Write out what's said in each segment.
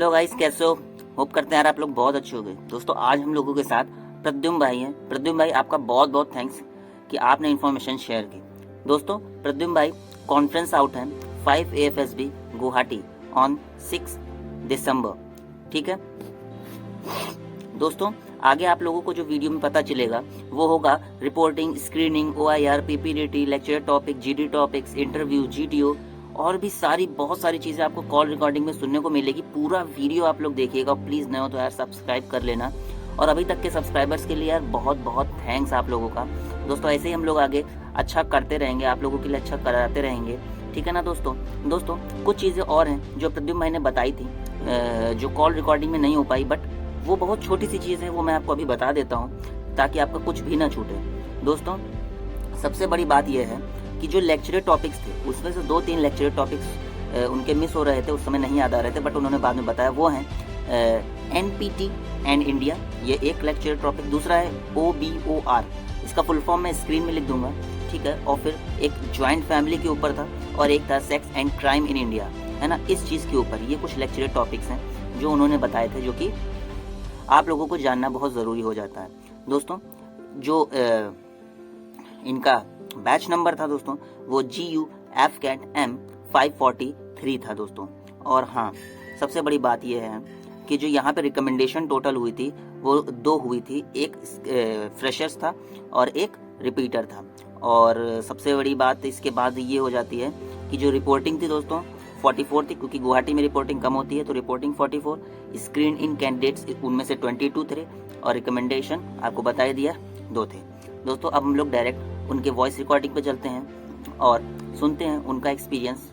Hello guys, कैसे हो? Hope करते हैं यार आप लोग बहुत अच्छे हो गए। दोस्तों आज हम लोगों के साथ प्रद्युम्न भाई हैं। प्रद्युम्न भाई आपका बहुत बहुत थैंक्स कि आपने इन्फॉर्मेशन शेयर की। दोस्तों प्रद्युम्न भाई कॉन्फ्रेंस आउट है 5 AFSB गुवाहाटी ऑन 6 दिसंबर, ठीक है दोस्तों। आगे आप लोगों को जो वीडियो में पता चलेगा वो होगा reporting, screening, OIR, PPDT, lecture topic, GD topics, interview, GTO और भी बहुत सारी चीज़ें आपको कॉल रिकॉर्डिंग में सुनने को मिलेगी। पूरा वीडियो आप लोग देखिएगा। प्लीज़ नए हो तो यार सब्सक्राइब कर लेना, और अभी तक के सब्सक्राइबर्स के लिए यार बहुत बहुत थैंक्स आप लोगों का। दोस्तों ऐसे ही हम लोग आगे अच्छा करते रहेंगे, आप लोगों के लिए अच्छा कराते रहेंगे, ठीक है ना दोस्तों। कुछ चीज़ें और हैं जो प्रद्युम्न भाई ने बताई थी, जो कॉल रिकॉर्डिंग में नहीं हो पाई, बट वो बहुत छोटी सी चीज़ है, वो मैं आपको अभी बता देता हूँ ताकि आपका कुछ भी ना छूटे। दोस्तों सबसे बड़ी बात यह है कि जो लेक्चरर टॉपिक्स थे उसमें से 2-3 लेक्चरर टॉपिक्स उनके मिस हो रहे थे, उस समय नहीं याद आ रहे थे, बट उन्होंने बाद में बताया। वो हैं NPT एंड इंडिया, ये एक लेक्चरर टॉपिक। दूसरा है OBOR, इसका फुल फॉर्म मैं स्क्रीन में लिख दूंगा, ठीक है। और फिर एक ज्वाइंट फैमिली के ऊपर था, और एक था sex and crime in India, है ना। इस चीज़ के ऊपर ये कुछ लेक्चरर टॉपिक्स हैं जो उन्होंने बताए थे, जो कि आप लोगों को जानना बहुत ज़रूरी हो जाता है। दोस्तों जो इनका बैच नंबर था दोस्तों, वो GU FCAT M 543 था दोस्तों। और हाँ, सबसे बड़ी बात यह है कि जो यहाँ पे रिकमेंडेशन टोटल हुई थी वो 2 हुई थी, एक फ्रेशर्स था और एक रिपीटर था। और सबसे बड़ी बात इसके बाद ये हो जाती है कि जो रिपोर्टिंग थी दोस्तों 44 थी, क्योंकि गुवाहाटी में रिपोर्टिंग कम होती है, तो रिपोर्टिंग 44, स्क्रीन इन कैंडिडेट्स उनमें से 22 थे, और रिकमेंडेशन आपको बता दिया 2 थे। दोस्तों अब हम लोग डायरेक्ट उनके वॉइस रिकॉर्डिंग पे चलते हैं और सुनते हैं उनका एक्सपीरियंस।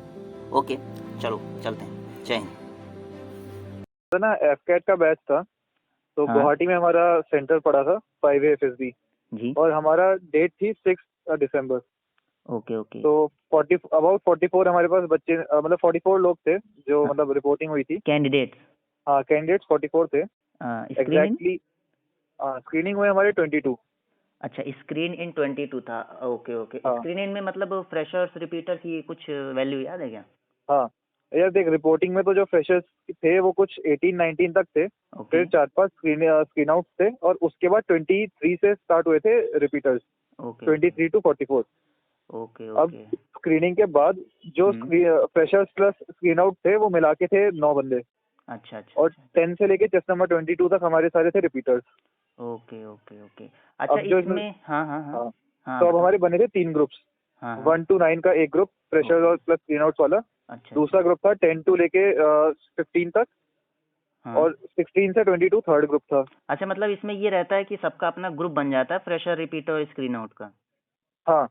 ओके चलो चलते हैं। जय हिंद। तो ना FCAT का बैच था, तो हाँ। गुवाहाटी में हमारा सेंटर पड़ा था 5 AFSB जी। और हमारा डेट थी 6 दिसंबर। Okay okay. तो अबाउट 44 हमारे पास बच्चे, मतलब 44 लोग थे जो मतलब रिपोर्टिंग हुई थी। कैंडिडेट्स? हाँ, कैंडिडेट्स 44 थे स्क्रीनिंग? एग्जैक्टली। स्क्रीनिंग हुए हमारे 22। अच्छा, स्क्रीन इन 22 था। Okay okay. हाँ स्क्रीन इन में मतलब फ्रेशर्स, रिपीटर्स की कुछ वैल्यू याद है क्या? हाँ यार देख, रिपोर्टिंग में तो जो फ्रेशर्स थे वो कुछ 18-19 तक थे, फिर 4-5 स्क्रीन आउट थे, और उसके बाद 23 से स्टार्ट हुए थे रिपीटर्स, 23 to 44। ओके अब ओके। स्क्रीनिंग के बाद जो फ्रेशर्स प्लस स्क्रीन आउट थे वो मिला के थे 9 बंदे, अच्छा अच्छा। और 10 से लेके जस्ट नंबर 22 तक हमारे सारे थे रिपीटर्स। Okay okay okay. अच्छा अब जो इसमें हाँ हाँ हाँ हाँ, हाँ तो अब बताओ। हमारे बने थे 3 ग्रुप्स, हाँ हाँ। 1 to 9 का एक ग्रुप फ्रेशर्स और प्लस स्क्रीन आउट वाला। अच्छा दूसरा ग्रुप था 10 to लेके 15 तक, हाँ। और 16 से 22 थर्ड ग्रुप था। अच्छा, मतलब इसमें ये रहता है कि सबका अपना ग्रुप बन जाता है, फ्रेशर, रिपीटर और स्क्रीन आउट का? हाँ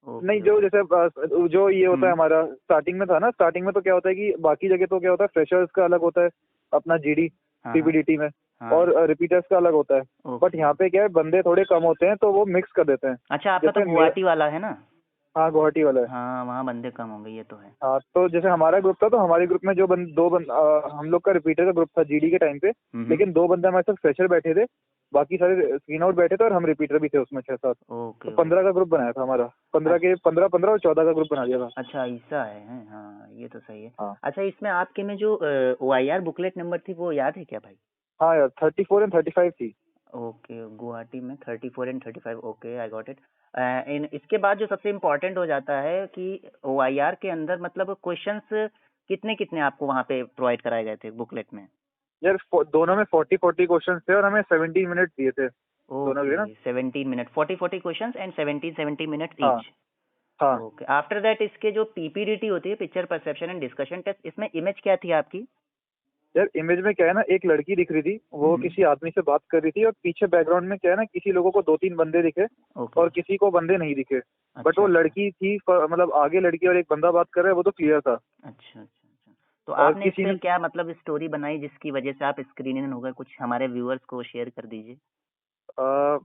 ओके नहीं, जो ओके। जैसे जो ये होता है हमारा स्टार्टिंग में था ना, स्टार्टिंग में तो क्या होता है कि बाकी जगह तो क्या होता है, फ्रेशर्स का अलग होता है अपना GD हाँ PPDT में, हाँ। और रिपीटर्स का अलग होता है। But okay. यहाँ पे क्या है, बंदे थोड़े कम होते हैं तो वो मिक्स कर देते हैं। अच्छा, आपका तो जैसे गुवाहाटी वाला है ना? हाँ, गुवाहाटी वाला है। हाँ, वहाँ बंदे कम होंगे, ये तो है। हाँ, तो जैसे हमारा ग्रुप था, तो हमारे ग्रुप में जो हम लोग का रिपीटर का ग्रुप था GD के टाइम पे, लेकिन 2 बंदे हमारे साथ फ्रेशर बैठे थे, बाकी सारे स्क्रीन आउट बैठे थे, और हम रिपीटर भी थे उसमें 6-7। ओके तो 15 का ग्रुप बनाया था हमारा, 15 और 14 का ग्रुप बना दिया था। अच्छा ऐसा है। हाँ ये तो सही है। हाँ अच्छा, इसमें आपके में जो OIR बुकलेट नंबर थी वो याद है क्या भाई? हाँ यार, 34 और 35 थी। ओके, गुवाहाटी में 34 and 35। Okay, I got it. इन इसके बाद जो सबसे इम्पोर्टेंट हो जाता है कि OIR के अंदर मतलब क्वेश्चंस कितने कितने आपको वहाँ पे प्रोवाइड कराए गए थे बुकलेट में? यार दोनों में 40 क्वेश्चन थे, और हमें 17 मिनट दिए थे दोनों के ना। Okay, 17 minute, 40 questions and 17 minutes हाँ ईच। हाँ ओके, आफ्टर दैट इसके जो PPDT होती है, picture perception and discussion test, इसमें इमेज क्या थी आपकी? यार, इमेज में क्या है ना, एक लड़की दिख रही थी, वो किसी आदमी से बात कर रही थी, और पीछे बैकग्राउंड में क्या है ना, किसी लोगों को 2-3 बंदे दिखे, ओके। और किसी को बंदे नहीं दिखे। बट अच्छा वो अच्छा लड़की थी, मतलब आगे लड़की और एक बंदा बात कर रहा है, वो तो क्लियर था। अच्छा। अच्छा, तो और आपने इस किसी पे ने क्या मतलब स्टोरी बनाई जिसकी वजह से आप स्क्रीन इन हो गए? कुछ हमारे व्यूअर्स को शेयर कर दीजिए। आ,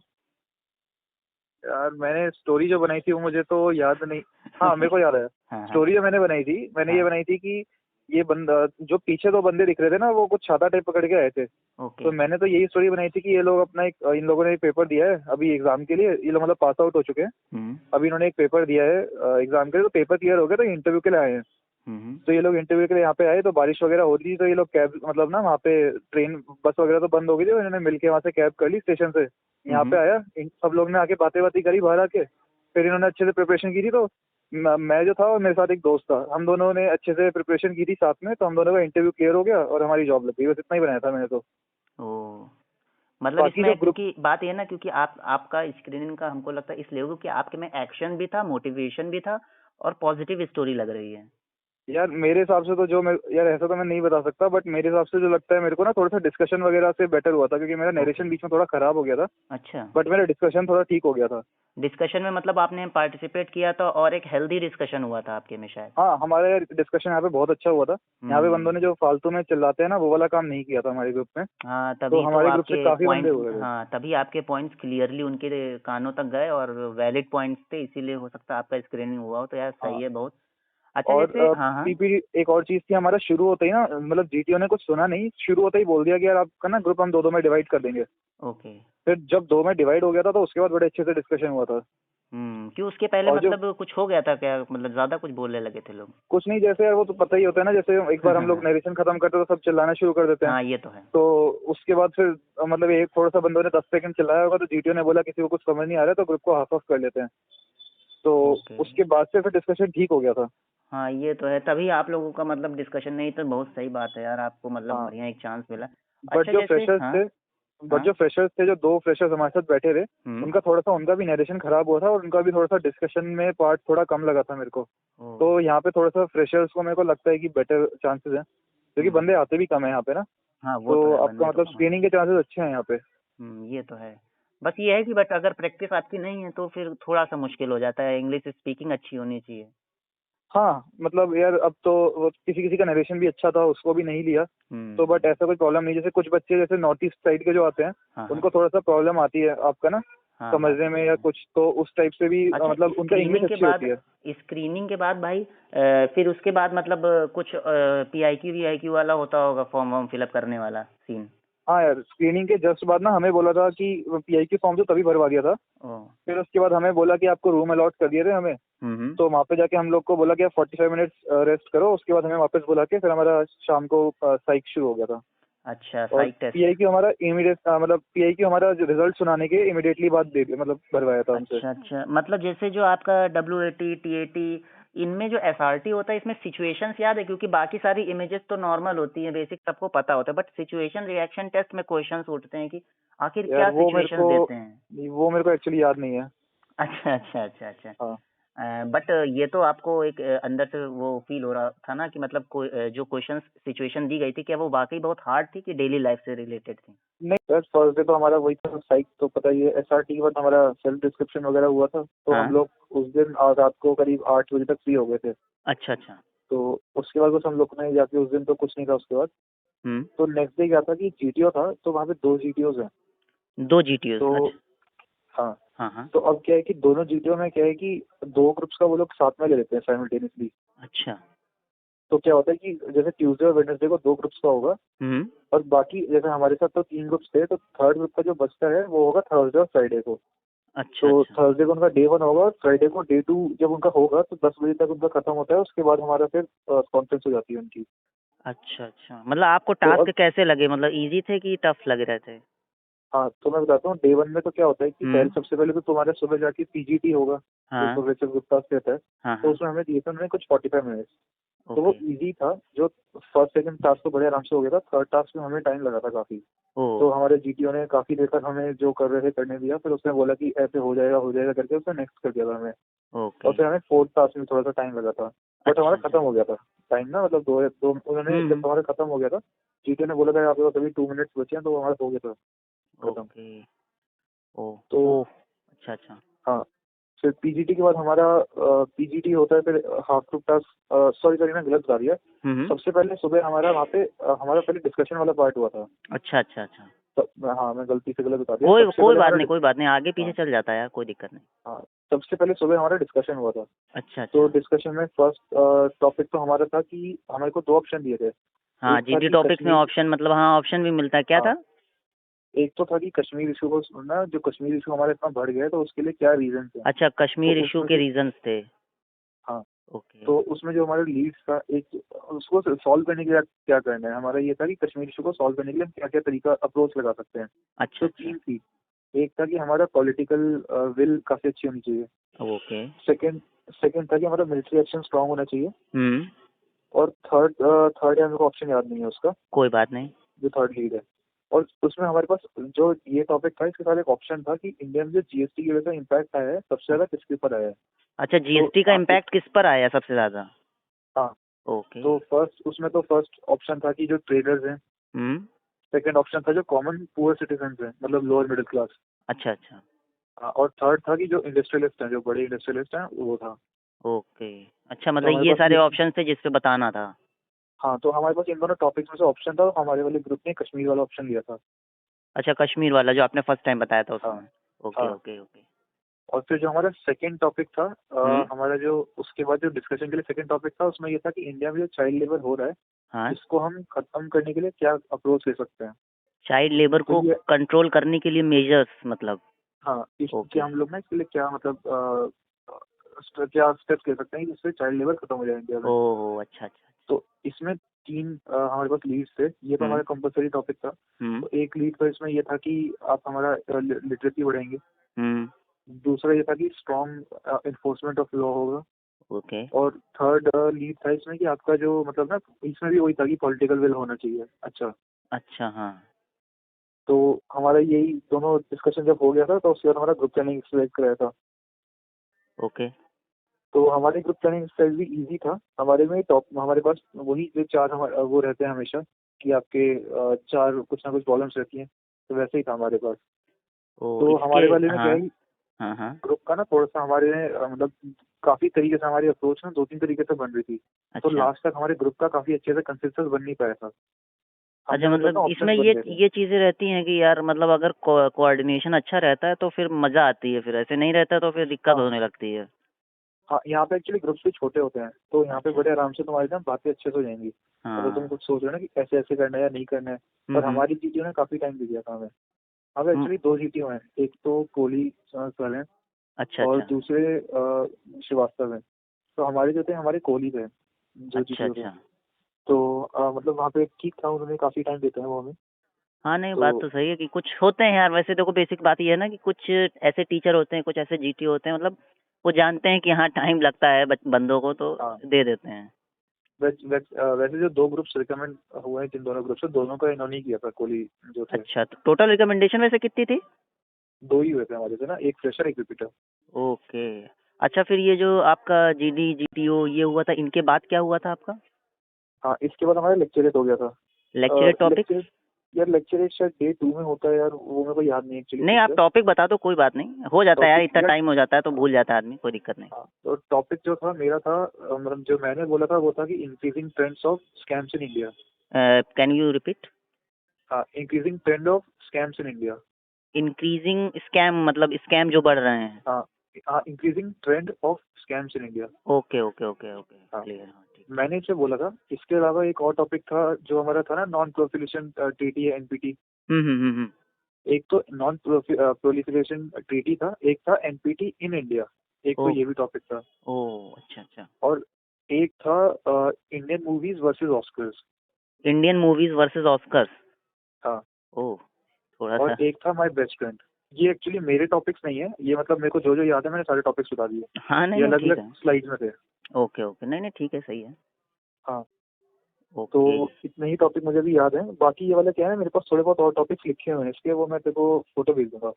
यार मैंने स्टोरी जो बनाई थी वो मुझे तो याद नहीं। हाँ, मेरे को याद है। हाँ हाँ। स्टोरी जो मैंने बनाई थी, मैंने ये हाँ। बनाई थी कि ये बंदा, जो पीछे 2 बंदे दिख रहे थे ना, वो कुछ छाता टाइप पकड़ के आए थे। ओके। तो मैंने तो यही स्टोरी बनाई थी कि ये लोग अपना इन लोगों ने एक पेपर दिया है अभी एग्जाम के लिए, ये लोग मतलब पास आउट हो चुके हैं। अभी इन्होंने एक पेपर दिया है एग्जाम के लिए, तो पेपर क्लियर हो गया, तो इंटरव्यू के लिए आए हैं। तो ये लोग इंटरव्यू के लिए यहाँ पे आए, तो बारिश वगैरह हो रही थी, तो ये लोग कैब मतलब ना वहाँ पे ट्रेन बस वगैरह तो बंद हो गई थी, तो इन्होंने मिलके वहाँ से कैब कर ली स्टेशन से, यहाँ पे आया, इन सब लोग ने आके बातें बातें करी बाहर आके, फिर इन्होंने अच्छे से प्रिपरेशन की थी। तो मैं जो था और मेरे साथ एक दोस्त था, हम दोनों ने अच्छे से प्रिपरेशन की थी साथ में, तो हम दोनों का इंटरव्यू क्लियर हो गया और हमारी जॉब लग गई। बस इतना ही बनाया था मैंने तो। ओ मतलब बाकी जो इसमें ग्रुप, क्योंकि बात ये ना, क्योंकि आपका स्क्रीनिंग का हमको लगता है इसलिए क्योंकि आपके में एक्शन भी था, मोटिवेशन भी था और पॉजिटिव स्टोरी लग रही है। यार मेरे हिसाब से तो जो मैं, यार ऐसा तो मैं नहीं बता सकता, बट मेरे हिसाब से जो लगता है मेरे को ना, थोड़ा सा डिस्कशन वगैरह से बेटर हुआ था, क्योंकि मेरा नरेशन बीच में थोड़ा खराब हो गया था, अच्छा, बट मेरा डिस्कशन थोड़ा ठीक हो गया था। डिस्कशन में मतलब आपने पार्टिसिपेट किया था और एक हेल्दी डिस्कशन हुआ था आपके में शायद। हाँ, हमारा यार डिस्कशन यहाँ पे बहुत अच्छा हुआ था। यहाँ पे बंदों ने जो फालतू में चिल्लाते हैं ना, वो वाला काम नहीं किया था हमारे ग्रुप में। हाँ तो तभी तो हमारे ग्रुप से आपके काफी बंदे पॉइंट्स, हुए थे। हाँ तभी आपके पॉइंट्स क्लियरली उनके कानों तक गए और वैलिड पॉइंट्स थे, इसीलिए हो सकता है आपका स्क्रीनिंग हुआ हो। तो यार हाँ, सही है बहुत। अच्छा और जैसे हाँ हाँ पीपीटी एक और चीज थी, हमारा शुरू होते ही ना, मतलब जीटीओ ने कुछ सुना नहीं, शुरू होते ही बोल दिया कि यार आपका ना ग्रुप हम दो में डिवाइड कर देंगे। ओके। फिर जब दो में डिवाइड हो गया था, तो उसके बाद बड़े अच्छे से डिस्कशन हुआ था। क्यों उसके पहले और जो मतलब कुछ हो गया था क्या, मतलब ज्यादा कुछ बोलने लगे थे लोग? कुछ नहीं, जैसे यार वो तो पता ही होता है ना, जैसे एक बार हम लोग नरेशन खत्म करते तो सब चिल्लाना शुरू कर देते हैं। हाँ ये तो है। तो उसके बाद फिर मतलब एक थोड़ा सा बंदों ने 10 सेकंड चिल्लाया होगा, तो जीटीओ ने बोला किसी को कुछ समझ नहीं आ रहा है, तो ग्रुप को हाफ ऑफ कर लेते हैं। तो ओके। उसके बाद से फिर डिस्कशन ठीक हो गया था। हाँ ये तो है, तभी आप लोगों का मतलब डिस्कशन नहीं, तो बहुत सही बात है यार, आपको मतलब हाँ, बढ़िया एक चांस मिला। बट अच्छा जो जैसे फ्रेशर्स हाँ थे बट हाँ जो फ्रेशर्स थे, जो दो फ्रेशर्स हमारे साथ बैठे थे, उनका थोड़ा सा, उनका भी नरेशन खराब हुआ था, और उनका भी थोड़ा सा डिस्कशन में पार्ट थोड़ा कम लगा था मेरे को। ओ, तो यहाँ पे थोड़ा सा फ्रेशर्स को मेरे को लगता है कि बेटर चांसेस हैं, क्योंकि बंदे आते भी कम है यहाँ पे ना। हाँ वो तो तो है, आपका बंदे तो मतलब कम है। स्क्रीनिंग के चांसेस अच्छे हैं यहाँ पे। ये तो है। बस ये है कि बट अगर प्रैक्टिस आपकी नहीं है तो फिर थोड़ा सा मुश्किल हो जाता है, इंग्लिश स्पीकिंग अच्छी होनी चाहिए। हाँ, मतलब यार अब तो वो किसी किसी का नरेशन भी अच्छा था, उसको भी नहीं लिया। तो बट ऐसा कोई प्रॉब्लम नहीं, जैसे कुछ बच्चे जैसे नॉर्थ ईस्ट साइड के जो आते हैं, हाँ उनको थोड़ा सा प्रॉब्लम आती है आपका ना हाँ समझने बात में तो या है। कुछ, तो उस टाइप से भी अच्छा मतलब उनका इंग्लिश अच्छी होती है। स्क्रीनिंग के बाद भाई फिर उसके बाद मतलब कुछ पीआईक्यू वीआईक्यू वाला होता होगा, फॉर्म वॉर्म फिलअप करने वाला सीन? हाँ यार, स्क्रीनिंग के जस्ट बाद ना हमें बोला था कि पीआईक्यू फॉर्म तो तभी भरवा दिया था। ओ फिर उसके बाद हमें बोला कि आपको रूम अलॉट कर दिए थे हमें। तो वहाँ पे जाके हम लोग को बोला कि आप 45 मिनट्स रेस्ट करो, उसके बाद हमें वापस बुला के फिर हमारा शाम को साइक शुरू हो गया था। अच्छा और साइक टेस्ट। पीआईक्यू हमारा इमीडिएट, मतलब पीआईक्यू हमारा रिजल्ट सुनाने के इमीडिएटली बाद दे दिया, मतलब भरवाया था हमसे। अच्छा मतलब जैसे जो आपका डब्ल्यूएटी टीएटी, इनमें जो एसआरटी होता है, इसमें सिचुएशंस याद है? क्योंकि बाकी सारी इमेजेस तो नॉर्मल होती हैं, बेसिक सबको पता होता है, बट सिचुएशन रिएक्शन टेस्ट में क्वेश्चंस उठते हैं कि आखिर यार क्या सिचुएशंस देते हैं। वो मेरे को एक्चुअली याद नहीं है। अच्छा। हाँ, बट ये तो आपको एक अंदर से वो फील हो रहा था ना कि मतलब जो क्वेश्चंस सिचुएशन दी गई थी, क्या वो वाकई बहुत हार्ड थी कि डेली लाइफ से रिलेटेड थी? नहीं सर, फर्स्ट डे तो हमारा वही था, साइक तो पता ही है। एसआरटी के बाद हमारा सेल्फ डिस्क्रिप्शन वगैरह हुआ था, तो हाँ हम लोग उस दिन रात को करीब 8 बजे तक फ्री हो गए थे। अच्छा। तो उसके बाद बस हम लोग ने जाके, उस दिन तो कुछ नहीं था उसके बाद। हम्म तो नेक्स्ट डे क्या था कि जीटीओ था, तो वहाँ पे 2 जीटीओज हैं। 2 जीटीओ। तो अच्छा हाँ, हाँ तो अब क्या है कि दोनों जीटीओ में क्या है कि 2 ग्रुप्स का वो लोग साथ में ले लेते हैं साइमल्टेनियसली। अच्छा। तो क्या होता है कि जैसे ट्यूसडे और वेडनेसडे को 2 ग्रुप्स का होगा, और बाकी जैसे हमारे साथ तो 3 ग्रुप्स थे, तो थर्ड ग्रुप का जो बचता है वो होगा थर्सडे और फ्राइडे को। तो अच्छा थर्सडे को उनका डे 1 होगा, और फ्राइडे को डे 2 जब उनका होगा तो 10 बजे तक उनका खत्म होता है। उसके बाद हमारा फिर कॉन्फ्रेंस हो जाती है उनकी। अच्छा मतलब आपको तो टास्क अब कैसे लगे, मतलब इजी थे कि टफ लग रहे थे? हाँ, तो मैं बताता हूँ, डे 1 में तो क्या होता है कि पहले, हम्म सबसे पहले तो तुम्हारा सुबह जाके पीजीटी होगा, जो हाँ प्रोग्रेसिव ग्रुप टास्क रहता है। हाँ तो उसमें हमें दिए थे उन्होंने कुछ 45 मिनट्स। तो वो ओके। इजी था, जो फर्स्ट सेकंड टास्क तो बड़े आराम से हो गया था, थर्ड टास्क में हमें टाइम लगा था काफी। ओ तो हमारे जीटीओ ने काफी देर तक हमें जो कर रहे थे करने दिया, फिर उसने बोला कि ऐसे हो जाएगा करके उसने नेक्स्ट कर दिया था हमें। ओके। और फिर हमें फोर्थ टास्क में थोड़ा सा टाइम लगा था, बट अच्छा हमारा खत्म हो गया था टाइम ना, मतलब दो उन्होंने जब हमारा खत्म हो गया था, जीटीओ ने बोला था आपके पास अभी 2 मिनट्स बचे हैं, तो वो हमारा हो गया था खत्म। ओके। ओ तो ओ अच्छा हाँ, फिर पीजीटी के बाद हमारा पीजीटी होता है, फिर हाफ ग्रुप टास्क, सॉरी मैं गलत बता दिया। सबसे पहले सुबह हमारा वहाँ पे हमारा पहले डिस्कशन वाला पार्ट हुआ था। अच्छा हाँ, मैं गलती से गलत बता दिया। कोई बात नहीं, आगे पीछे हाँ चल जाता है यार, कोई दिक्कत नहीं। हाँ, सबसे पहले सुबह हमारा डिस्कशन हुआ था। अच्छा तो डिस्कशन में फर्स्ट टॉपिक तो हमारा था कि हमारे को 2 ऑप्शन दिए थे। हाँ एक था जीटी कि टॉपिक्स में कश्मीर, ऑप्शन, मतलब हाँ ऑप्शन भी मिलता है, क्या हाँ, था? एक तो था कि कश्मीर इशू को सुनना, जो कश्मीर इशू हमारा इतना बढ़ गया है, तो उसके लिए क्या रीजन है। अच्छा तो कश्मीर इशू उसमें के से, रीजंस थे। हाँ, ओके। तो उसमें जो हमारा लीड्स था, एक उसको सॉल्व करने के लिए क्या करना है, हमारा ये था कि कश्मीर इशू को सॉल्व करने के लिए हम क्या क्या तरीका अप्रोच लगा सकते हैं। अच्छा तो अच्छा। 3 थी। एक था कि हमारा पॉलिटिकल विल काफी अच्छी होनी चाहिए। ओके। सेकंड सेकंड था कि हमारा मिलिट्री एक्शन स्ट्रांग होना चाहिए। हम्म। और थर्ड यार मेरे को ऑप्शन याद नहीं है उसका, कोई बात नहीं। जो थर्ड लीड है। और उसमें हमारे पास जो ये टॉपिक था, इसके साथ एक ऑप्शन था कि इंडिया में जो जीएसटी की वजह से इम्पैक्ट आया है, सबसे ज्यादा किसके ऊपर आया है। अच्छा, जीएसटी का आप इम्पैक्ट किस पर आया सबसे ज्यादा? हाँ, ओके। तो फर्स्ट ऑप्शन था कि जो ट्रेडर्स हैं। हम्म। सेकंड ऑप्शन था जो कॉमन पुअर सिटीजन हैं, मतलब लोअर मिडिल क्लास। अच्छा अच्छा। और थर्ड था कि जो इंडस्ट्रियलिस्ट हैं, जो बड़े इंडस्ट्रियलिस्ट हैं, वो था। ओके। अच्छा, तो मतलब हमारे ये पास सारे ये ऑप्शन थे जिस पे बताना था। हाँ, तो हमारे पास इन दोनों टॉपिक्स में से ऑप्शन था, तो हमारे वाले ग्रुप ने कश्मीर वाला ऑप्शन लिया था। अच्छा, कश्मीर वाला जो आपने फर्स्ट टाइम बताया था हाँ उसमें। ओके हाँ। Okay okay. और फिर जो हमारा सेकंड टॉपिक था, हम्म। हमारा जो उसके बाद जो डिस्कशन के लिए सेकंड टॉपिक था, उसमें ये था कि इंडिया में जो चाइल्ड लेबर हो रहा है, हाँ, इसको हम खत्म करने के लिए क्या अप्रोच ले सकते हैं। चाइल्ड लेबर तो को ये कंट्रोल करने के लिए मेजर्स मतलब। हाँ, इसके ओके। हम लोग ना इसके लिए क्या मतलब क्या स्टेप्स ले सकते हैं जिससे चाइल्ड लेबर खत्म हो जाए इंडिया में। ओह अच्छा अच्छा। तो इसमें तीन हमारे पास लीड्स थे। ये तो हम्म हमारा कंपलसरी टॉपिक था। हम्म तो एक लीड तो इसमें ये था कि आप हमारा लिटरेसी बढ़ाएंगे। हम्म। दूसरा ये था कि स्ट्रॉन्ग इन्फोर्समेंट ऑफ लॉ होगा। ओके। और थर्ड लीड था इसमें कि आपका जो मतलब ना, इसमें भी वही था कि पॉलिटिकल विल होना चाहिए। अच्छा, अच्छा हाँ। तो हमारा यही दोनों डिस्कशन जब हो गया था, तो उसके बाद हमारा ग्रुप प्लानिंग सिलेक्ट कराया था। ओके। तो हमारे ग्रुप प्लानिंग एक्सरसाइज भी इजी था। हमारे पास वही जो चार वो रहते हैं हमेशा, कि आपके चार कुछ ना कुछ प्रॉब्लम्स रहती हैं, तो वैसे ही था हमारे पास। ओ तो इसके। हमारे वाले में क्या हाँ है, हाँ हाँ। ग्रुप का ना थोड़ा सा हमारे मतलब काफी तरीके से हमारी अप्रोच ना 2-3 तरीके से बन रही थी। तो अच्छा लास्ट तक हमारे ग्रुप का काफी अच्छे से कंसिस्टेंस बन नहीं पाया था। अच्छा, हमने मतलब ना मतलब इसमें ऑप्शंस बन गए थे। ये चीजें रहती हैं कि यार मतलब अगर कोऑर्डिनेशन अच्छा रहता है तो फिर मजा आती है, फिर ऐसे नहीं रहता है तो फिर दिक्कत हाँ होने लगती है। हाँ, यहाँ पे एक्चुअली ग्रुप्स भी छोटे होते हैं, तो यहाँ पे अच्छा। बड़े आराम से तुम्हारी ना बातें अच्छे से हो जाएंगी। अगर तुम हाँ। कुछ सोच रहे हो ना कि ऐसे ऐसे करना है या नहीं करना है। और हम्म। हमारी जीटीओ ने काफी टाइम दे दिया था हमें। अब हम्म, एक्चुअली 2 जीटीओ हैं, एक तो कोहली सर हैं अच्छा और अच्छा दूसरे श्रीवास्तव हैं। तो हमारे जो थे, हमारे कोहली थे जो अच्छा जीटीओ थे। अच्छा। तो मतलब वहाँ पे ठीक था, उन्होंने काफी टाइम देते हैं वो हमें। हाँ नहीं, बात तो तो सही है कि कुछ होते हैं यार, वैसे देखो बेसिक बात ये है ना कि कुछ ऐसे टीचर होते हैं, कुछ ऐसे जीटी होते हैं, मतलब वो जानते हैं कि हाँ टाइम लगता है बंदों को, तो हाँ, दे देते हैं। वैसे जो 2 ग्रुप्स रिकमेंड हुए हैं, जिन दोनों ग्रुप से, दोनों का इन्होंने ही किया था, कोहली जो थे। अच्छा, तो टोटल रिकमेंडेशन वैसे कितनी थी? 2 ही हुए थे हमारे से ना, एक फ्रेशर एक रिपीटर। ओके। अच्छा, फिर ये जो आपका जीडी जीटीओ ये हुआ था, इनके बाद क्या हुआ था आपका? हाँ, इसके बाद हमारा लेक्चरेट हो गया था। Lecture topics? लेक्चर यार लेक्चरेट शायद डे 2 में होता है यार, वो मेरे को याद नहीं एक्चुअली नहीं, ठीक आप से। टॉपिक बता दो, कोई बात नहीं, हो जाता है यार, टॉपिक इतना यार टाइम हो जाता है तो भूल जाता है आदमी, कोई दिक्कत नहीं। हाँ, तो टॉपिक जो था मेरा था, मतलब जो मैंने बोला था वो था कि increasing trends of scams in India. Can you repeat? हाँ, increasing trend of scams in India. Increasing scam, मतलब स्कैम जो बढ़ रहे हैं। हाँ हाँ, increasing trend of scams in India. Okay okay okay okay, हाँ, क्लियर, हाँ ठीक। मैंने इसे बोला था। इसके अलावा एक और टॉपिक था जो हमारा था ना, नॉन प्रोलिफरेशन ट्रीटी या एनपीटी। हम्म। एक तो नॉन प्रोलिफरेशन ट्रीटी था, एक था एनपीटी इन इंडिया, एक तो ओ ये भी टॉपिक था। ओ अच्छा अच्छा। और एक था Indian movies versus Oscars. Indian movies versus Oscars. हाँ, ओ, थोड़ा सा। और एक था माय बेस्ट फ्रेंड। ये एक्चुअली मेरे टॉपिक्स नहीं है, ये मतलब मेरे को जो जो याद है मैंने सारे टॉपिक्स बता दिए। हाँ नहीं ये नहीं अलग ठीक अलग है। स्लाइड्स में थे। ओके ओके, नहीं नहीं ठीक है, सही है। हाँ, तो ओके। इतने ही टॉपिक मुझे भी याद है। बाकी ये वाला क्या है, मेरे पास थोड़े बहुत और टॉपिक्स लिखे हुए हैं इसके, वो मैं तेरे को फोटो भेज दूंगा।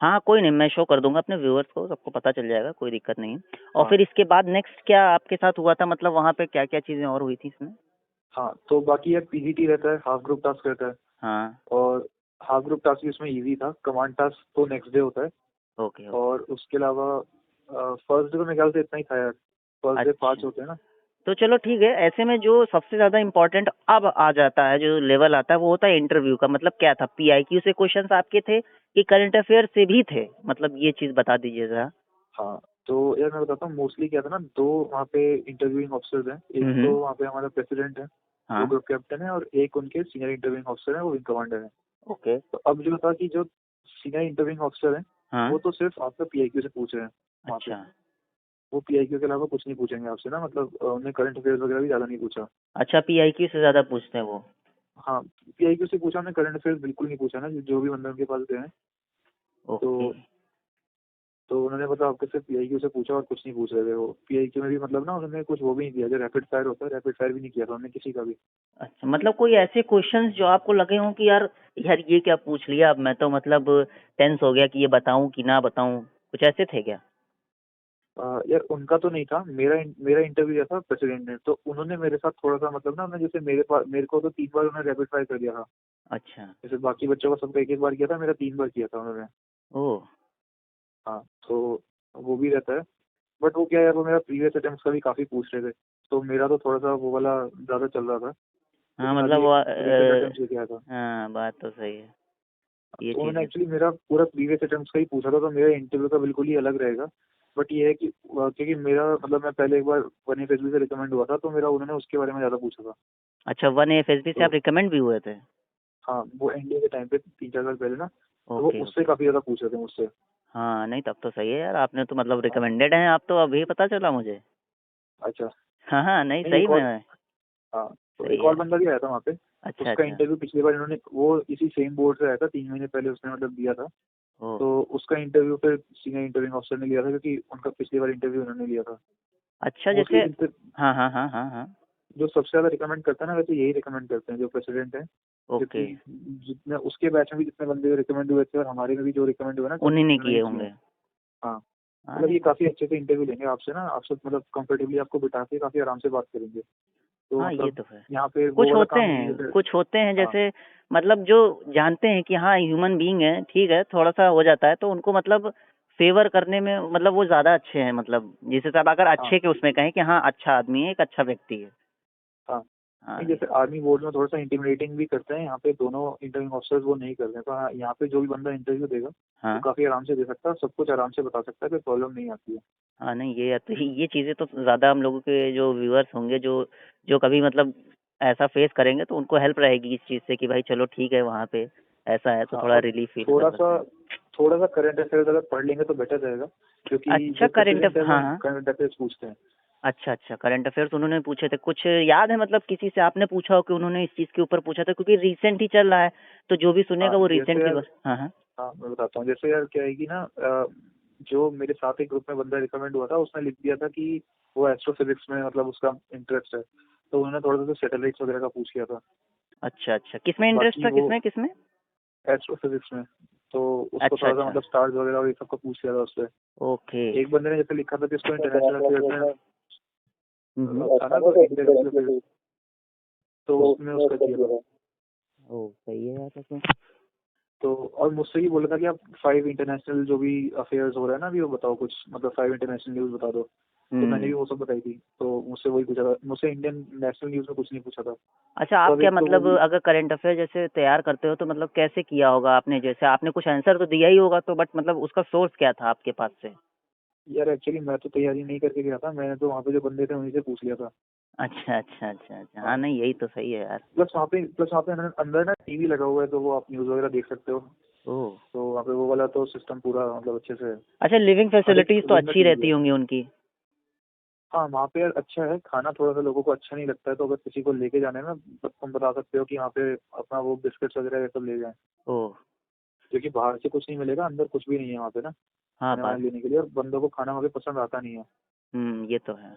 हाँ कोई नहीं, मैं शो कर दूंगा अपने व्यूअर्स को, सबको पता चल जाएगा, कोई दिक्कत नहीं है। और हाँ फिर इसके बाद नेक्स्ट क्या आपके साथ हुआ था, मतलब वहाँ पे क्या क्या चीज़ें और हुई थी इसमें? हाँ, तो बाकी यार पीजीटी रहता है, हाफ ग्रुप टास्क रहता है। हाँ। और हाफ ग्रुप टास्क भी इसमें इजी था। कमांड टास्क तो नेक्स्ट डे होता है। Okay okay. और उसके अलावा फर्स्ट डे तो मेरे ख्याल से इतना ही था यार। फर्स्ट डे 5 अच्छा, होते हैं ना। तो चलो ठीक है, ऐसे में जो सबसे ज्यादा इम्पोर्टेंट अब आ जाता है, जो लेवल आता है वो होता है इंटरव्यू का। मतलब क्या था, पीआईक्यू से क्वेश्चंस आपके थे कि करंट अफेयर से भी थे, मतलब ये चीज बता दीजिए जरा। हाँ, तो यार मैं बताता हूँ, मोस्टली क्या था ना, 2 वहाँ पे इंटरव्यूइंग ऑफिसर्स हैं। एक तो हम्म। वहाँ पे हमारा प्रेसिडेंट है, वो हाँ। ग्रुप कैप्टन है, और एक उनके सीनियर इंटरव्यूइंग ऑफिसर है, वो विंग कमांडर है। ओके। तो अब जो था कि जो सीनियर इंटरव्यूइंग ऑफिसर है, हाँ। वो तो सिर्फ आपका पीआईक्यू से पूछ रहे हैं वहाँ पे। अच्छा। वो पीआईक्यू के अलावा कुछ नहीं पूछेंगे आपसे ना, मतलब उन्हें करंट अफेयर्स वगैरह भी ज्यादा नहीं पूछा। अच्छा, पीआईक्यू से ज्यादा पूछते हैं वो? हाँ, पीआईक्यू से पूछा, उन्हें करंट अफेयर्स बिल्कुल नहीं पूछा ना, जो भी बंदे उनके पास गए हैं। ओके। तो उन्होंने मतलब आपके सिर्फ पीआईक्यू से पूछा और कुछ नहीं पूछ रहे थे वो। पीआईक्यू में भी मतलब ना उन्होंने कुछ वो भी नहीं किया, जो रैपिड फायर होता है रैपिड फायर भी नहीं किया था उन्होंने किसी का भी। अच्छा, मतलब कोई ऐसे क्वेश्चंस जो आपको लगे हों कि यार यार ये क्या पूछ लिया, अब मैं तो मतलब टेंस हो गया कि ये बताऊं कि ना बताऊं, कुछ ऐसे थे क्या? यार उनका तो नहीं था, मेरा इंटरव्यू दिया था प्रेसिडेंट ने, तो उन्होंने मेरे साथ थोड़ा सा मतलब ना, उन्होंने जैसे मेरे को तो 3 बार उन्होंने रैपिड फायर कर दिया था। अच्छा। जैसे बाकी बच्चों को सबको 1-1 बार किया था, मेरा 3 बार किया था उन्होंने। ओह। हाँ, तो वो भी रहता है। बट वो क्या है यार, वो मेरा प्रीवियस अटेम्प्ट का भी काफी पूछ रहे थे, तो मेरा तो थोड़ा सा वो वाला ज्यादा चल रहा था, तो हाँ मैंने मतलब अभी एक रिसेंट अटेम्प्ट लेके आया था। हाँ, बात तो सही है, ये तो उन्होंने चीजें। एक्चुअली मेरा पूरा प्रीवियस अटेम्प्ट का ही पूछा था, तो मेरा इंटरव्यू का बिल्कुल ही अलग रहेगा। बट ये है कि क्योंकि मेरा मतलब मैं पहले एक बार वन एफ से रिकमेंड हुआ था, तो मेरा उन्होंने उसके बारे में ज्यादा पूछा था। अच्छा, 1 FSB से तो आप रिकमेंड भी हुए थे? हाँ, वो एनडीए के टाइम पे 3-4 साल पहले ना, तो वो ओके उससे ओके। काफी ज्यादा पूछ रहे थे मुझसे। हाँ नहीं, तब तो सही है यार, आपने तो मतलब हाँ, रिकमेंडेड हैं आप तो, अभी पता चला मुझे। अच्छा। हाँ हाँ, नहीं नहीं, सही एक और, में। हाँ, तो सही एक और है। बंदा भी आया था वहाँ पे। अच्छा उसका अच्छा। इंटरव्यू पिछली बार इन्होंने, वो इसी सेम बोर्ड से आया था, 3 महीने पहले उसने मतलब दिया था। ओह। तो उसका इंटरव्यू फिर सीनियर इंटरव्यूइंग ऑफिसर ने लिया था, क्योंकि उनका पिछली बार इंटरव्यू उन्होंने लिया था। अच्छा, जैसे मोस्टली जिनसे हाँ हाँ हाँ हाँ हाँ। जो सबसे ज्यादा रिकमेंड करता है ना, वैसे यही रिकमेंड करते हैं जो प्रेसिडेंट है। ओके। क्योंकि जितने उसके बैच में भी जितने बंदे रिकमेंड हुए थे, और हमारे में भी जो रिकमेंड हुए ना, सब उन्हीं ने इन्होंने किए ही किए हैं। होंगे। हाँ, हाँ मतलब नहीं। ये काफी अच्छे से इंटरव्यू लेंगे आपसे ना, आपसे मतलब कंफर्टेबली आपको बिठा के काफी आराम से बात करेंगे। तो हाँ ये मतलब तो है। यहाँ पे वो कुछ वाला होते काम नहीं है हैं, जैसे। कुछ होते हैं हाँ, जैसे मतलब जो जानते हैं कि हाँ ह्यूमन बीइंग है, ठीक है, थोड़ा सा हो जाता है तो उनको मतलब फेवर करने में मतलब वो ज्यादा अच्छे हैं, मतलब जिसे सब अगर हाँ, अच्छे के उसमें कहें कि हाँ अच्छा आदमी है, एक अच्छा व्यक्ति है। हाँ। हाँ नहीं, जैसे आर्मी बोर्ड में थोड़ा सा इंटिमिडेटिंग भी करते हैं, यहाँ पे दोनों इंटरव्यू ऑफिसर्स वो नहीं करते हैं। तो हाँ, यहाँ पे जो भी बंदा इंटरव्यू देगा वो हाँ काफी आराम से दे सकता है, सब कुछ आराम से बता सकता है, कोई प्रॉब्लम नहीं आती है। हाँ। नहीं ये तो ये चीजें तो ज्यादा हम लोगों के जो व्यूअर्स होंगे जो जो कभी मतलब ऐसा फेस करेंगे तो उनको हेल्प रहेगी इस चीज से कि भाई चलो ठीक है, वहाँ पे ऐसा है तो हाँ, थोड़ा और रिलीफ फील कर थोड़ा सा सकते हैं। थोड़ा सा करंट अफेयर्स अगर पढ़ लेंगे तो बेटर रहेगा, क्योंकि अच्छा जो करंट प्रेसिडेंट है वो हाँ हाँ। करंट अफेयर्स पूछते हैं। अच्छा अच्छा, करंट अफेयर्स उन्होंने पूछे थे, कुछ याद है मतलब किसी से आपने पूछा हो कि उन्होंने इस चीज के ऊपर पूछा था, क्योंकि रिसेंट ही चल रहा है तो जो भी हाँ, सुनेगा वो रिसेंट जैसे की यार, बस। हाँ हाँ। हाँ मैं बताता हूँ, जैसे यार क्या है कि ना, जो मेरे साथ एक ग्रुप में बंदा रिकमेंड हुआ था, उसने लिख दिया था कि वो एस्ट्रोफिजिक्स में मतलब उसका इंटरेस्ट है, तो उन्होंने थोड़ा सा सैटेलाइट्स वगैरह का पूछ किया था। अच्छा अच्छा, किसमें इंटरेस्ट बाकी था, वो किसमें किसमें? एस्ट्रोफिजिक्स में, तो उसको अच्छा थोड़ा सा अच्छा। मतलब स्टार्स वगैरह और ये सब का पूछ लिया था उससे। ओके। एक बंदे ने जैसे लिखा था कि इसको इंटरनेशनल अफेयर्स में हम्म। था ना, तो इंटरनेशनल अफेयर्स, तो उसमें उसका किया था। ओ सही है यार तो। तो और मुझसे ही बोला था कि आप 5 इंटरनेशनल जो भी अफेयर्स हो रहा है ना अभी, वो बताओ कुछ, मतलब 5 इंटरनेशनल न्यूज़ बता दो। तो मैंने भी वो सब बताई थी, तो मुझसे वही पूछा था, मुझसे इंडियन नेशनल न्यूज़ में कुछ नहीं पूछा था। अच्छा, तो आप अब क्या एक तो वो मतलब भी, अगर करंट अफेयर जैसे तैयार करते हो तो मतलब कैसे किया होगा आपने, जैसे आपने कुछ आंसर तो दिया ही होगा तो, बट मतलब उसका सोर्स क्या था आपके पास से? यार एक्चुअली मैं तो तैयारी नहीं करके गया था, मैंने तो वहाँ पे जो बंदे थे उन्हीं से पूछ लिया था। अच्छा अच्छा अच्छा अच्छा। हाँ हाँ, नहीं यही तो सही है यार। प्लस वहाँ पे अंदर ना टीवी लगा हुआ है, तो वो आप न्यूज़ वगैरह देख सकते हो। ओह। तो वहाँ पे वो वाला तो सिस्टम पूरा मतलब अच्छे से है। अच्छा, लिविंग हर एक फैसिलिटीज तो रूम में अच्छी टीवी रहती है। होंगी उनकी? हाँ, वहाँ पे यार अच्छा है, खाना थोड़ा सा लोगों को अच्छा नहीं लगता है, तो अगर किसी को लेके जाना है ना, तो तुम बता सकते हो कि यहाँ पे अपना वो बिस्किट्स वगैरह ये सब ले जाएं, ओह। क्योंकि बाहर से कुछ नहीं मिलेगा, अंदर कुछ भी नहीं है वहाँ पे ना हाँ खाने बात। वाने लेने के लिए, और बंदों को खाना वहाँ पे पसंद आता नहीं है। ये तो है।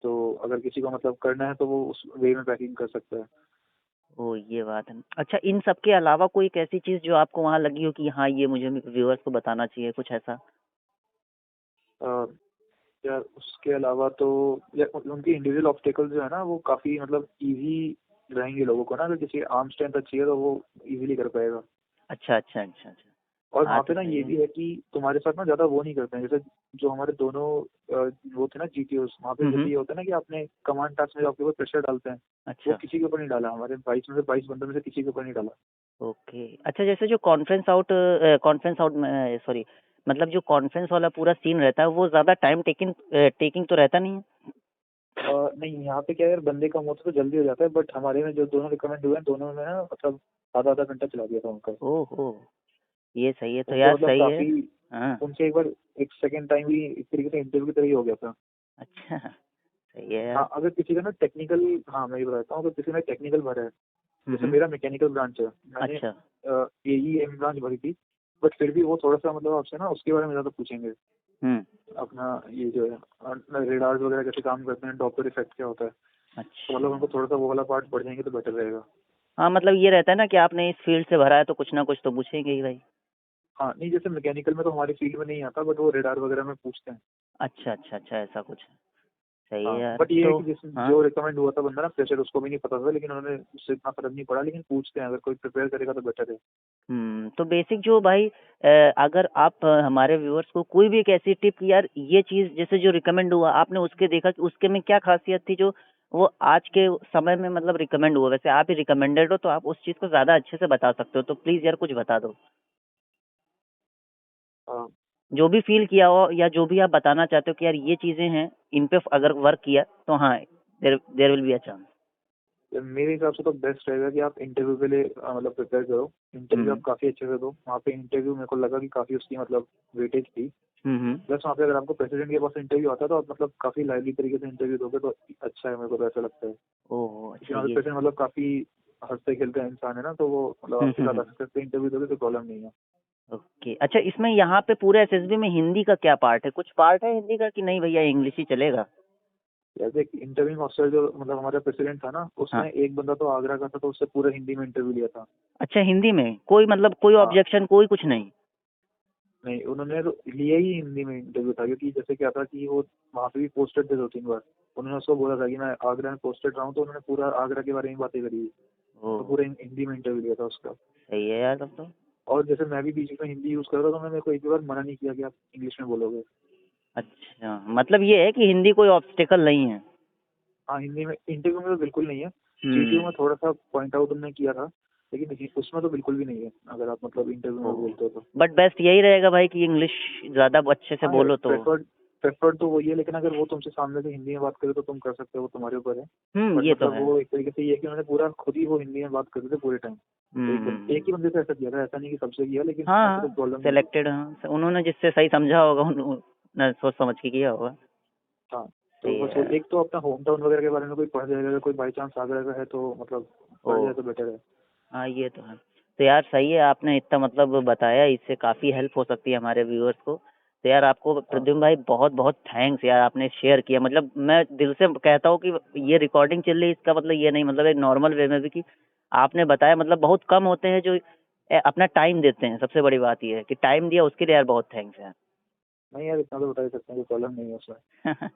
तो अगर किसी को मतलब करना है तो वो उस वे में पैकिंग कर सकता है। ओ ये बात है। अच्छा, इन सब के अलावा कोई एक ऐसी चीज जो आपको वहाँ लगी हो कि हाँ ये मुझे व्यूअर्स को बताना चाहिए, कुछ ऐसा? अ, यार उसके अलावा तो यार उनकी इंडिविजुअल ऑब्स्टेकल्स जो है ना, वो काफी मतलब इजी रहेंगे लोगों को ना, अगर किसी आर्म स्ट्रेंथ अच्छी है तो वो इजीली कर पाएगा। अच्छा अच्छा अच्छा अच्छा। और हाँ वहाँ तो पे ना सही ये है। भी है कि तुम्हारे साथ ना ज्यादा वो नहीं करते हैं, जैसे जो हमारे दोनों वो थे ना जीटीओस, वहाँ पे जैसे हम्म। ये होता है ना कि आपने कमांड टास्क में जो आपके ऊपर प्रेशर डालते हैं, वो अच्छा। किसी के ऊपर नहीं डाला, हमारे 22 में से 22 बंदों में से किसी के ऊपर नहीं डाला। ओके। अच्छा, जैसे जो कॉन्फ्रेंस आउट में सॉरी, मतलब जो कॉन्फ्रेंस वाला पूरा सीन रहता है वो ज्यादा टाइम टेकिंग टेकिंग तो रहता नहीं है? नहीं, यहाँ पे क्या है यार, बंदे कम होते तो जल्दी हो जाता है, बट हमारे में जो दोनों रिकमेंड हुए हैं, दोनों में ना मतलब आधा आधा घंटा चला दिया था उनका। ओहो, ये सही है तो उनके यार, मतलब सही है। काफी, हाँ। उनसे एक बार एक सेकंड टाइम भी इस तरीके से इंटरव्यू की तरह ही हो गया था। अच्छा, सही है यार। हाँ, अगर किसी का ना टेक्निकल, हाँ मैं ये बताता हूँ, अगर किसी ने टेक्निकल भरा है, जैसे हम्म, मेरा मैकेनिकल ब्रांच है, मैंने अच्छा। AEM ब्रांच भरी थी, बट फिर भी वो थोड़ा सा मतलब आपसे ना उसके बारे में ज्यादा पूछेंगे, अपना ये जो है रेडार्स वगैरह कैसे काम करते हैं, डॉपलर इफेक्ट क्या होता है, तो अच्छा। मतलब उनको थोड़ा सा वो वाला पार्ट पढ़ जाएंगे तो बेटर रहेगा। हाँ, मतलब ये रहता है ना कि आपने इस फील्ड से भरा है तो कुछ ना कुछ तो पूछेंगे ही भाई। हाँ नहीं, जैसे मैकेनिकल में तो हमारी फील्ड में नहीं आता, बट वो रेडार वगैरह में पूछते हैं। अच्छा अच्छा अच्छा, ऐसा कुछ है। सही है हाँ, यार। बट ये है तो कि जिस हाँ, जो रिकमेंड हुआ था बंदा ना फ्रेशर, उसको भी नहीं पता था, लेकिन उन्होंने उससे इतना फर्क नहीं पड़ा, लेकिन पूछते हैं, अगर कोई प्रिपेयर करेगा तो बेटर है। तो बेसिक जो भाई अगर आप हमारे व्यूअर्स को कोई भी एक ऐसी टिप कि यार ये चीज जैसे जो रिकमेंड हुआ आपने उसके देखा कि उसके में क्या खासियत थी जो वो आज के समय में मतलब रिकमेंड हुआ, वैसे आप ही रिकमेंडेड हो तो आप उस चीज को ज्यादा अच्छे से बता सकते हो, तो प्लीज यार कुछ बता दो हाँ, जो भी फील किया हो या जो भी आप बताना चाहते हो कि यार ये चीजें हैं, इन पे अगर वर्क किया तो हाँ there will be a chance. मेरे हिसाब से तो बेस्ट रहेगा कि आप इंटरव्यू के लिए मतलब प्रिपेयर करो। इंटरव्यू आप काफी अच्छे से दो। वहाँ पे इंटरव्यू मेरे को लगा कि काफी उसकी मतलब वेटेज थी। प्लस वहाँ पे अगर आपको प्रेसिडेंट के पास इंटरव्यू आता है तो आप मतलब काफी लाइवली तरीके से इंटरव्यू दोगे तो अच्छा है, मेरे को तो ऐसा लगता है। ओह क्योंकि अच्छा हमारे ये। प्रेसिडेंट मतलब काफी हंसते खेलते इंसान है ना, तो वो मतलब आपके साथ हंसते खेलते इंटरव्यू दोगे तो प्रॉब्लम नहीं है। ओके अच्छा, इसमें यहाँ पे पूरे एसएसबी में हिंदी का क्या पार्ट है, कुछ पार्ट है हिंदी का कि नहीं भैया इंग्लिश ही चलेगा? जैसे इंटरव्यू ऑफिसर जो मतलब हमारा प्रेसिडेंट था ना, हाँ। उसमें एक बंदा तो आगरा का था, तो उससे पूरा हिंदी में इंटरव्यू लिया था। अच्छा हिंदी में कोई मतलब कोई हाँ, ऑब्जेक्शन कोई कुछ नहीं? नहीं उन्होंने तो लिया ही हिंदी में इंटरव्यू था, क्योंकि जैसे क्या था कि वो वहाँ पे भी पोस्टेड थे 2-3 बार। उन्होंने उसको बोला था कि मैं आगरा में पोस्टेड रहा हूँ, तो उन्होंने पूरा आगरा के बारे में बातें करी, तो ओह पूरे हिंदी में इंटरव्यू लिया था उसका। सही है यार तब तो। और जैसे मैं भी बीच में हिंदी यूज कर रहा था, तो मेरे को एक भी बार मना नहीं किया कि आप इंग्लिश में बोलोगे। अच्छा मतलब ये है कि हिंदी कोई ऑब्स्टेकल नहीं है। हाँ, हिंदी में इंटरव्यू में तो बिल्कुल नहीं है। हम्म। GTO में थोड़ा सा पॉइंट आउट उन्होंने किया था, लेकिन उसमें तो बिल्कुल भी नहीं है, अगर आप मतलब इंटरव्यू में ओह बोलते हो तो। बट बेस्ट यही रहेगा भाई कि इंग्लिश ज्यादा अच्छे से हाँ यार, बोलो तो। प्रेफर्ड तो वही है, लेकिन अगर वो तुमसे सामने से हिंदी में बात करे तो तुम कर सकते हो, वो तुम्हारे ऊपर है। बट ये तो मतलब है। वो एक तरीके से ये है कि उन्होंने पूरा खुद ही वो हिंदी में बात करते थे पूरे टाइम। एक ही बंदे से ऐसा किया था, ऐसा नहीं कि सबसे किया, लेकिन हाँ ऐसे तो हाँ प्रॉब्लम नहीं थी। सेलेक्टेड, हाँ उन्होंने जिससे सही समझा होगा उन्होंने सोच समझ के किया होगा। हाँ, तो सही है बस वो यार। एक तो अपना होम टाउन वगैरह के बारे में कोई पढ़ जाएगा, अगर कोई बाई चांस आगरा का है तो मतलब पढ़ ओह जाए तो बेटर है। हाँ ये तो है। तो यार सही है, आपने इतना मतलब बताया, इससे काफ़ी हेल्प हो सकती है हमारे व्यूअर्स को। तो यार आपको हाँ, प्रद्युम्न भाई बहुत बहुत थैंक्स यार, आपने शेयर किया, मतलब मैं दिल से कहता हूँ कि ये रिकॉर्डिंग चल रही है इसका मतलब ये नहीं, मतलब एक नॉर्मल वे में भी कि आपने बताया, मतलब बहुत कम होते हैं जो अपना टाइम देते हैं, सबसे बड़ी बात ये है कि टाइम दिया उसके लिए यार बहुत थैंक्स यार। नहीं यार, इतना तो बता ही सकते हैं कि प्रॉब्लम नहीं है उसमें।